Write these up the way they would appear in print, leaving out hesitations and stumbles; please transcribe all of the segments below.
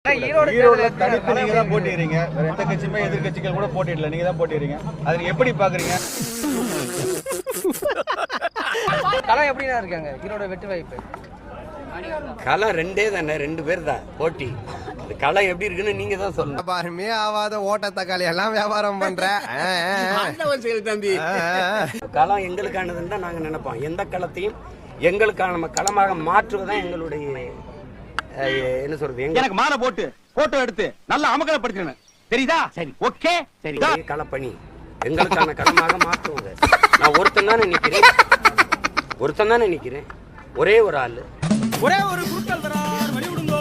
ஈரோடுல தனித்து நீங்க தான் போட்டிடுறீங்க. வேற எந்த கட்சியுமே எதிர்கட்சிகள் கூட போட்டிடல, நீங்க தான் போட்டிடுறீங்க. அதை எப்படி பாக்குறீங்க? களம் எப்படின்னா இருக்காங்க ஈரோட வெற்றி வாய்ப்பு? களம் ரெண்டே தானே, ரெண்டு பேர் தான் போட்டி. களம் எப்படி இருக்குன்னு நீங்க தான் சொல்லணும். பாருமே ஆவாத ஓட்ட தக்காளி எல்லாம் வியாபாரம் பண்ற தம்பி. களம் எங்களுக்கானதுன்னு தான் நாங்க நினைப்போம். எந்த களத்தையும் எங்களுக்கான களமாக மாற்றுவதுதான் எங்களுடைய என்ன சொல்றது, எனக்கு மாலை போட்டு போட்டோ எடுத்து நல்லா அமகலப்படுத்தணும், தெரியுதா? சரி, ஓகே, சரி. களப்பணி எங்களுக்கான களமாக மாற்றுவது. நான் ஒருத்தன் தானே நிக்கிறேன், ஒரே ஒரு ஆளு, ஒரே ஒரு குருக்கள் வரார் வழி விடுங்கோ,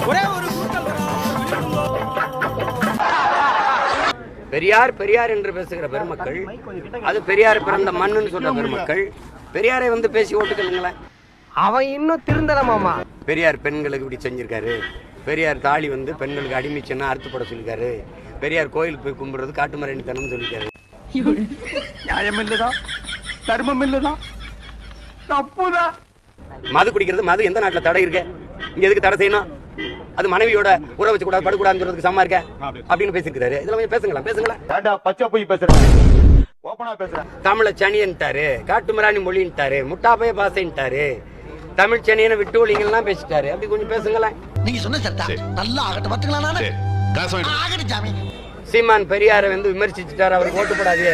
ஒரே ஒரு குருக்கள் வரார் வழி விடுங்கோ. பெரியார் என்று பேசுகிற பெருமக்கள், அது பெரியார் பிறந்த மண்ணுன்னு சொல்ற பெருமக்கள் பெரியாரை வந்து பேசி ஓட்டுக்கலுங்களேன். அவன் இன்னும் திருந்தலமாமா. பெரியார் பெண்களுக்கு இப்படி செஞ்சிருக்காரு, பெரியார் தாலி வந்து பெண்களுக்கு அடிமைச்சுன்னா அறுத்துப்பட சொல்லிருக்காரு, பெரியார் கோயிலுக்கு போய் கும்பிடுறது காட்டுமரணித்தனம் சொல்லிருக்காரு. நியாயம் இல்லதான், தர்மம் இல்லதான், தப்புதான். மது குடிக்கிறது, மது எந்த நாட்டுல தடை இருக்க? இங்க எதுக்கு தடை செய்யணும்? அது மனைவியோட உறவு வச்சு கூடாது, படுக்கூடாதுன்னு சொல்றதுக்கு சம்மா இருக்க அப்படின்னு பேசிருக்காரு. இதெல்லாம் கொஞ்சம் பேசுங்களேன். பச்சை போய் பேசுறேன், ஓபனா பேசுறேன். தமிழ சனியன்ட்டாரு, காட்டுமிராணி மொழின்ட்டாரு, முட்டாப்பய பாசைன்ட்டாரு, தமிழ் சனியனை விட்டு ஒழிங்கெல்லாம் பேசிட்டாரு. அப்படி கொஞ்சம் பேசுங்களேன். நீங்க சொன்ன சட்டா நல்லா ஆகட்டும் பாத்துக்கலாம். சீமான் பெரியாரை வந்து விமர்சிச்சுட்டாரு, அவருக்கு ஓட்டு போடாது.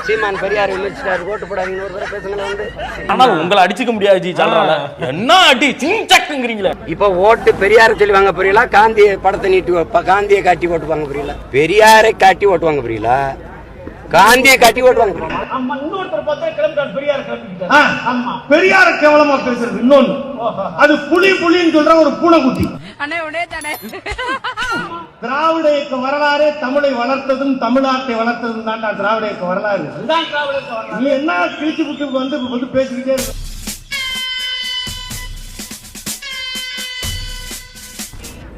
சீமான் பெரியாரை விமர்சிச்சாரு, ஓட்டு போடாதீங்க. ஒரு தடவை பேசுங்களேன் வந்து. ஆனா உங்களை அடிச்சுக்க முடியாது ஜி, சொல்றாங்க. என்ன அடி சிங்சக்குங்கறீங்களே. இப்போ ஓட்டு பெரியாரை சொல்லி வாங்க புரியல, காந்திய படத்தை நீட்டி காந்தியை காட்டி ஓட்டு வாங்க புரியல, பெரியாரை காட்டி ஓட்டு வாங்க புரியல, காந்தியை காட்டி ஓட்டுவாங்க. பெரியார கேவலமா பேசுறது இன்னொன்னு, அது புலின்னு சொல்ற ஒரு பூனைக்குட்டி. திராவிட இயக்க வரலாறு தமிழை வளர்த்ததும் தமிழ்நாட்டை வளர்த்ததும் தான் திராவிட இயக்க வரலாறு. நீ என்ன கிழிச்சு விட்டு வந்து பேசிக்கிட்டே இருக்க.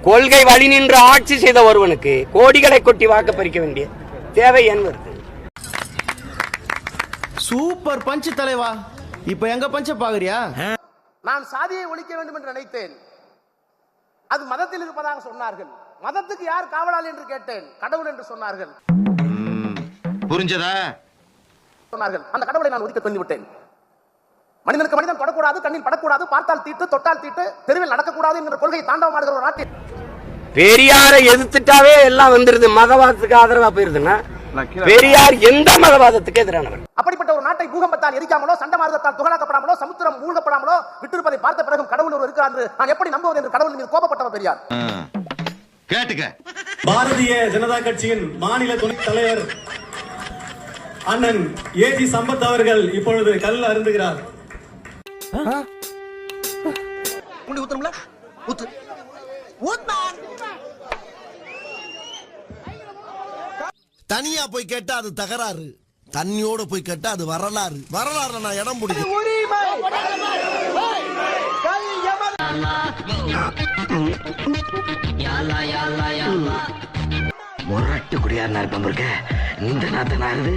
கொள்கை வழி நின்று ஆட்சி செய்த ஒருவனுக்கு கோடிகளை கொட்டி வாக்கு பறிக்க வேண்டிய தேவை ஏன் வருது? சூப்பர் பஞ்சு தலைவா, இப்ப எங்க பஞ்ச பாக்குறியா? நான் சாதியை ஒழிக்க வேண்டும் என்று நினைத்தேன், அது மதத்தில் இருப்பதாக சொன்னார்கள். மதத்துக்கு யார் காவலாளி என்று கேட்டேன், கடவுள் என்று சொன்னார்கள். புரிஞ்சதா? சொன்னார்கள். அந்த கடவுளை நான் ஒதுக்க சொல்லி விட்டேன். மனிதனுக்கு மனிதன் தொடக்கூடாது, கண்ணில் படக்கூடாது, பார்த்தால் தீட்டு, தொட்டால் தீட்டு, தெருவில் நடக்கக்கூடாது என்ற கொள்கை தாண்டவமாடுகிற ஒரு நாட்டில் பெரியாரை எதிர்த்துட்டாவே எல்லாம் வந்துருது. மதவாதத்துக்கு ஆதரவா போயிருதுன்னா பெரியார் எந்த மதவாதத்துக்கு எதிரானவர்? அப்படிப்பட்ட ஒரு நாட்டை பூகம்பத்தால் எரிக்காமலோ, சண்டமார்க்கத்தால் துகளாக்கப்படாமலோ, சமுத்திரம் மூழ்கப்படாமலோ விட்டிருப்பதை பார்த்த பிறகு கடவுள் ஒரு இருக்கிறார் என்று நான் எப்படி நம்புவது என்று கடவுள் மீது கோபப்பட்டவர் பெரியார். கேட்டுக்க. பாரதிய ஜனதா கட்சியின் மாநில துணைத் தலைவர் அண்ணன் ஏஜி சம்பத் அவர்கள் இப்பொழுது கல் அருந்துகிறார். தனியா போய் கேட்டா அது தகராறு, தண்ணியோட போய் கேட்டா அது வரலாறு. வரலாறு நான் இடம் பிடிக்கும். முரட்டு குடியாரனா இருப்பேன் இருக்க இந்த நாத்தனாரு.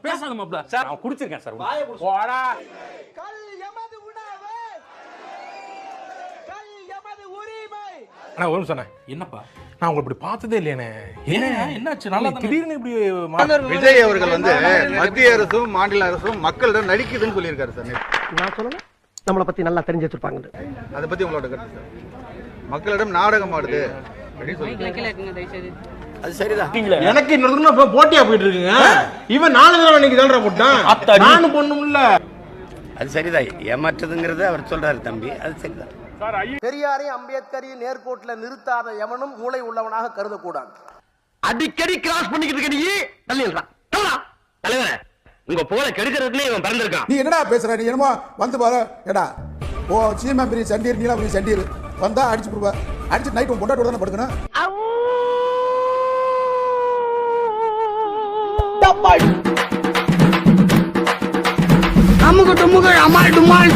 பேசாத மாப்ள சார், நான் குடிச்சிருக்கேன் சார். அண்ணா ஒரு சொன்னேன், என்னப்பா நான் உங்களை இப்படி பார்த்ததே இல்லையானே, என்னாச்சு? நல்லா திடீர்னு இப்படி விஜய் அவர்கள் வந்து மத்திய அரசும் மாநில அரசும் மக்களிடம் நடிக்குதுன்னு சொல்லியிருக்காரு சார். நான் சொல்லல, நம்மளை பத்தி நல்லா தெரிஞ்சு வச்சிருப்பாங்க. அதை பத்தி உங்களோட கருத்து சார்? மக்களிடம் நாடகம் ஆடுது அப்படின்னு சொல்லி. அது சரிதான். எனக்கு இன்னொரு போட்டியா போயிட்டு இருக்குங்க. இவன் 4 தடவை இன்னைக்கு தான்டா போட்டான், நானும் பொண்ணுமில்ல. அது சரிதான், ஏமாற்றுதுங்கிறது அவர் சொல்றாரு தம்பி, அது சரிதான். பெரியாரையும் அம்பேத்கரையும் நேர்கோட்டில் நிறுத்தாத எவனும் மூளை உள்ளவனாக கருதக்கூடாது. அடிக்கடி கிராஸ் பண்ணிக்கிட்டு இருக்க நீ தள்ளிடுறான். தலைவரே, உங்க போல கெடுக்கிறதுக்குள்ளே இவன் பிறந்திருக்கான். நீ என்னடா பேசுற? நீ என்னமோ வந்து பாரு, ஏடா ஓ சீமா பெரிய சண்டீர், நீலாம் பெரிய சண்டீர் வந்தா அடிச்சு போடுவா. அடிச்சு நைட் உன் பொண்டாட்டோட தானே படுக்கணும். அமுக டுமுக அமால் டுமால்.